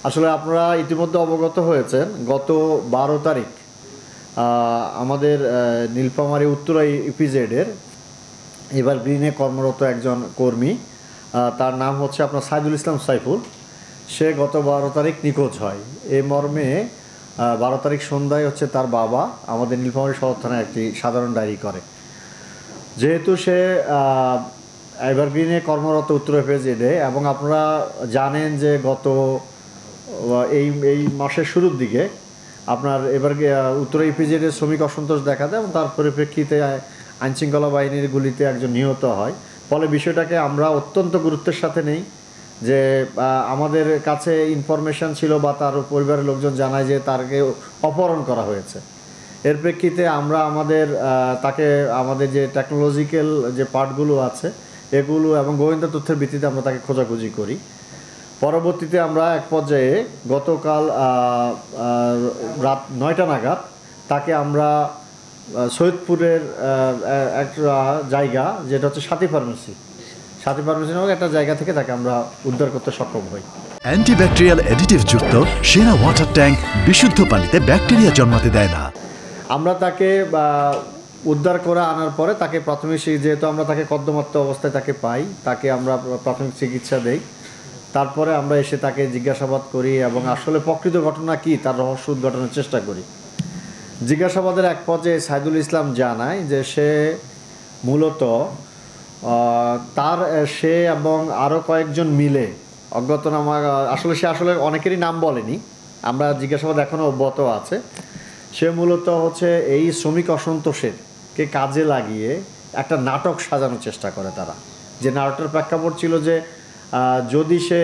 আসলে আপনারা ইতিমধ্যে অবগত হয়েছেন গত 12 তারিখ আমাদের নীলফামারী উত্তরা ইপিজেডের এভারগ্রিনে কর্মরত একজন কর্মী, তার নাম হচ্ছে আপনার সাইদুল ইসলাম সাইফুল। সে গত 12 তারিখ নিখোঁজ হয়। এই মর্মে 12 তারিখ সন্ধ্যায় হচ্ছে তার বাবা আমাদের নীলফামারী সদর থানায় একটি সাধারণ ডায়েরি করে। যেহেতু সে এভারগ্রিনে কর্মরত উত্তরা ইপিজেডে, এবং আপনারা জানেন যে গত এই মাসের শুরুর দিকে আপনার উত্তরা ইপিজেডের শ্রমিক অসন্তোষ দেখা দেয় এবং তার পরিপ্রেক্ষিতে আইনশৃঙ্খলা বাহিনীর গুলিতে একজন নিহত হয়। ফলে বিষয়টাকে আমরা অত্যন্ত গুরুত্বের সাথে নেই যে আমাদের কাছে ইনফরমেশন ছিল বা তার পরিবারের লোকজন জানায় যে তাকে অপহরণ করা হয়েছে। এর প্রেক্ষিতে আমরা তাকে আমাদের যে টেকনোলজিক্যাল যে পার্টগুলো আছে এগুলো এবং গোয়েন্দা তথ্যের ভিত্তিতে আমরা তাকে খোঁজাখুঁজি করি। পরবর্তীতে আমরা এক পর্যায়ে গতকাল রাত 9টা নাগাদ তাকে আমরা সৈয়দপুরের একটা জায়গা, যেটা হচ্ছে সাথী ফার্মেসি নামক একটা জায়গা থেকে তাকে আমরা উদ্ধার করতে সক্ষম হই। অ্যান্টিব্যাকটেরিয়াল অ্যাডিটিভ যুক্ত সেরা ওয়াটার ট্যাঙ্ক বিশুদ্ধ পানিতে ব্যাকটেরিয়া জন্মাতে দেয় না। আমরা তাকে উদ্ধার করে আনার পরে তাকে প্রাথমিক, যেহেতু আমরা তাকে কর্দমাক্ত অবস্থায় তাকে পাই, তাকে আমরা প্রাথমিক চিকিৎসা দেই। তারপরে আমরা এসে তাকে জিজ্ঞাসাবাদ করি এবং আসলে প্রকৃত ঘটনা কি তার রহস্য উদ্ঘাটনের চেষ্টা করি। জিজ্ঞাসাবাদের এক পর্যায়ে সাইদুল ইসলাম জানায় যে সে মূলত সে এবং আরও কয়েকজন মিলে অজ্ঞাতনামা, সে আসলে অনেকেরই নাম বলেনি, আমরা জিজ্ঞাসাবাদ এখনও অব্যাহত আছে। সে মূলত হচ্ছে এই শ্রমিক অসন্তোষকে কাজে লাগিয়ে একটা নাটক সাজানোর চেষ্টা করে তারা। যে নাটকটার প্রেক্ষাপট ছিল যে যদি সে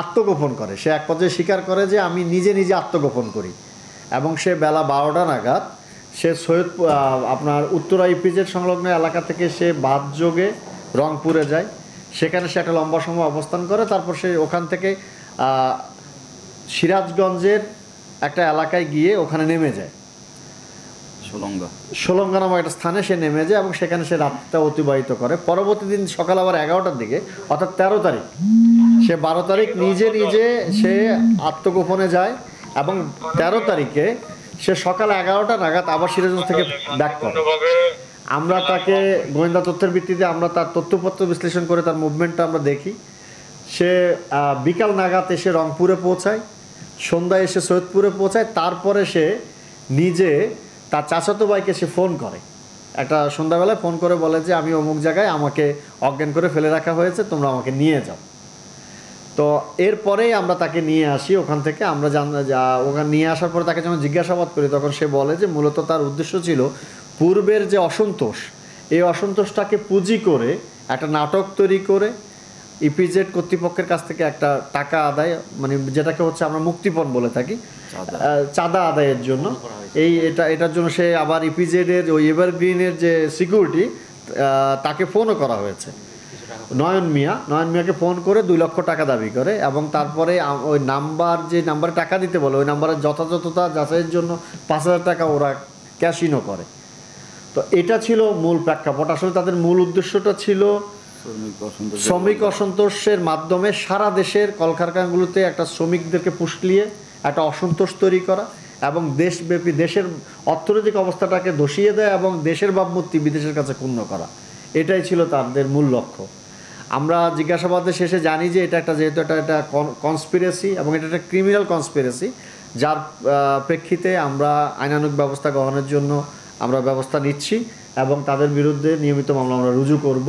আত্মগোপন করে, সে এক পর্যায়ে স্বীকার করে যে আমি নিজে আত্মগোপন করি, এবং সে বেলা 12টা নাগাদ সে আপনার উত্তরা ইপিজেড সংলগ্ন এলাকা থেকে সে বাস যোগে রংপুরে যায়। সেখানে সে একটা লম্বা সময় অবস্থান করে। তারপর সে ওখান থেকে সিরাজগঞ্জের একটা এলাকায় গিয়ে ওখানে নেমে যায়, সোলঙ্গা নামক একটা স্থানে সে নেমে যায় এবং সেখানে সে রাতটা অতিবাহিত করে। পরবর্তী দিন সকাল আবার 11টার দিকে, অর্থাৎ 13 তারিখ, সে 12 তারিখ নিজে সে আত্মগোপনে যায় এবং 13 তারিখে সে সকাল 11টা নাগাদ আবার সিরাজগঞ্জ থেকে ব্যাক করে। আমরা তাকে গোয়েন্দা তথ্যের ভিত্তিতে আমরা তার তথ্যপত্র বিশ্লেষণ করে তার মুভমেন্টটা আমরা দেখি। সে বিকাল নাগাদ এসে রংপুরে পৌঁছায়, সন্ধ্যায় এসে সৈয়দপুরে পৌঁছায়। তারপরে সে নিজে তার চাচাতো ভাইকে সে ফোন করে, একটা সন্ধ্যাবেলায় ফোন করে বলে যে আমি অমুক জায়গায়, আমাকে অজ্ঞান করে ফেলে রাখা হয়েছে, তোমরা আমাকে নিয়ে যাও। তো এরপরেই আমরা তাকে নিয়ে আসি ওখান থেকে। আমরা ওখানে নিয়ে আসার পরে তাকে যখন জিজ্ঞাসাবাদ করি তখন সে বলে যে মূলত তার উদ্দেশ্য ছিল পূর্বের যে অসন্তোষ, এই অসন্তোষটাকে পুঁজি করে একটা নাটক তৈরি করে ইপিজেড কর্তৃপক্ষের কাছ থেকে একটা টাকা আদায়, মানে যেটাকে হচ্ছে আমরা মুক্তিপণ বলে থাকি, চাঁদা আদায়ের জন্য। এটার জন্য সে আবার ইপিজেডের ওই এভারগ্রিনের যে সিকিউরিটি, তাকে ফোনও করা হয়েছে, নয়ন মিয়াকে ফোন করে 2 লক্ষ টাকা দাবি করে এবং তারপরে ওই যে নাম্বারে টাকা দিতে বলে ওই নাম্বারের যথাযথতা যাচাইয়ের জন্য 5,000 টাকা ওরা ক্যাশিনও করে। তো এটা ছিল মূল প্রেক্ষাপট। আসলে তাদের মূল উদ্দেশ্যটা ছিল শ্রমিক অসন্তোষের মাধ্যমে সারা দেশের কলকারখানাগুলোতে একটা শ্রমিকদেরকে পুষলিয়ে একটা অসন্তোষ তৈরি করা এবং দেশব্যাপী দেশের অর্থনৈতিক অবস্থাটাকে ধসিয়ে দেয় এবং দেশের ভাবমূর্তি বিদেশের কাছে ক্ষুণ্ণ করা। এটাই ছিল তাদের মূল লক্ষ্য। আমরা জিজ্ঞাসাবাদের শেষে জানি যে যেহেতু এটা কনস্পিরেসি এবং এটা একটা ক্রিমিনাল কনস্পিরেসি, যার প্রেক্ষিতে আমরা আইনানুগ ব্যবস্থা গ্রহণের জন্য আমরা ব্যবস্থা নিচ্ছি এবং তাদের বিরুদ্ধে নিয়মিত মামলা আমরা রুজু করব।